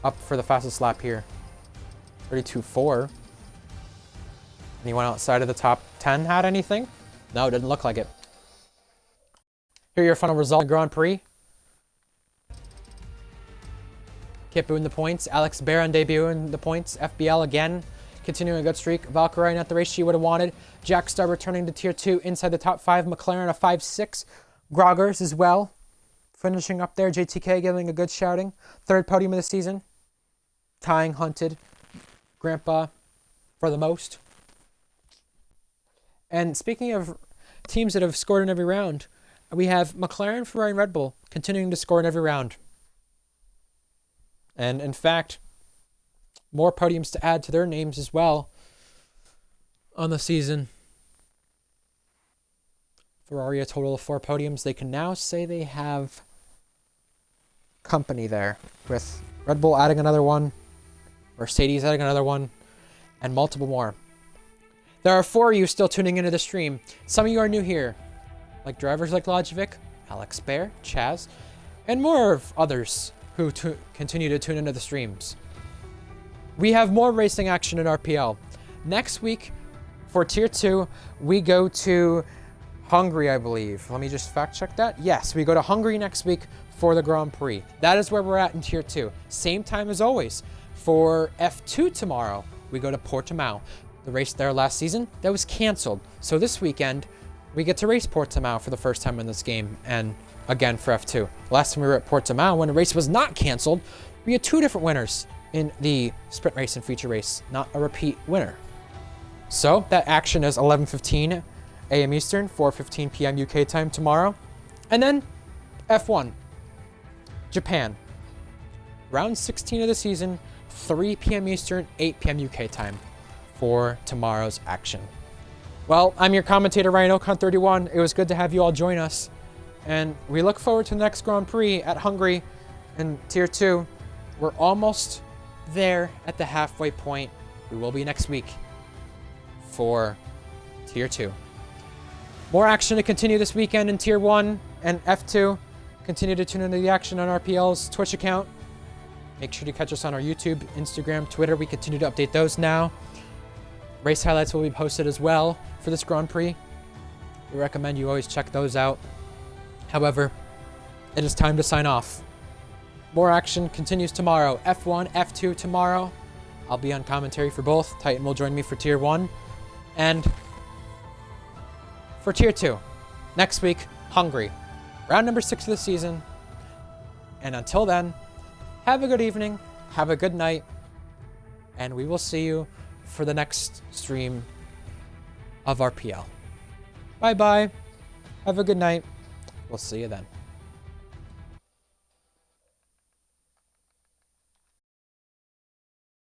up for the fastest lap here. 32.4. And Anyone outside of the top 10 had anything? No, it didn't look like it. Here are your final results in Grand Prix. Kipu in the points. Alex Barron debut in the points. FBL again, continuing a good streak. Valkyrie not the race she would have wanted. Jack Star returning to tier 2 inside the top 5. McLaren a 5.6. Groggers as well, finishing up there. JTK giving a good shouting. Third podium of the season. Tying Hunted. Grandpa for the most. And speaking of teams that have scored in every round, we have McLaren, Ferrari, and Red Bull continuing to score in every round. And in fact, more podiums to add to their names as well on the season. Ferrari a total of 4 podiums. They can now say they have company there, with Red Bull adding another one, Mercedes adding another one, and multiple more. There are 4 of you still tuning into the stream. Some of you are new here, like drivers like Logivic, Alex Bear, Chaz, and more of others who continue to tune into the streams. We have more racing action in RPL. Next week, for Tier 2, we go to Hungary, I believe. Let me just fact check that. Yes, we go to Hungary next week for the Grand Prix. That is where we're at in Tier 2. Same time as always. For F2 tomorrow, we go to Portimao. The race there last season, that was canceled. So this weekend, we get to race Portimao for the first time in this game, and again for F2. Last time we were at Portimao, when the race was not canceled, we had 2 different winners in the sprint race and feature race, not a repeat winner. So that action is 11:15 a.m. Eastern, 4:15 p.m. UK time tomorrow. And then F1, Japan. Round 16 of the season, 3 p.m. Eastern, 8 p.m. UK time for tomorrow's action. Well, I'm your commentator, Ryan Ocon31. It was good to have you all join us. And we look forward to the next Grand Prix at Hungary in Tier 2. We're almost there at the halfway point. We will be next week for Tier 2. More action to continue this weekend in Tier 1 and F2. Continue to tune into the action on RPL's Twitch account. Make sure to catch us on our YouTube, Instagram, Twitter. We continue to update those now. Race highlights will be posted as well for this Grand Prix. We recommend you always check those out. However, it is time to sign off. More action continues tomorrow. F1, F2 tomorrow. I'll be on commentary for both. Titan will join me for Tier 1. And for Tier 2, next week, Hungary. Round number 6 of the season. And until then, have a good evening, have a good night, and we will see you for the next stream of RPL. Bye-bye. Have a good night. We'll see you then.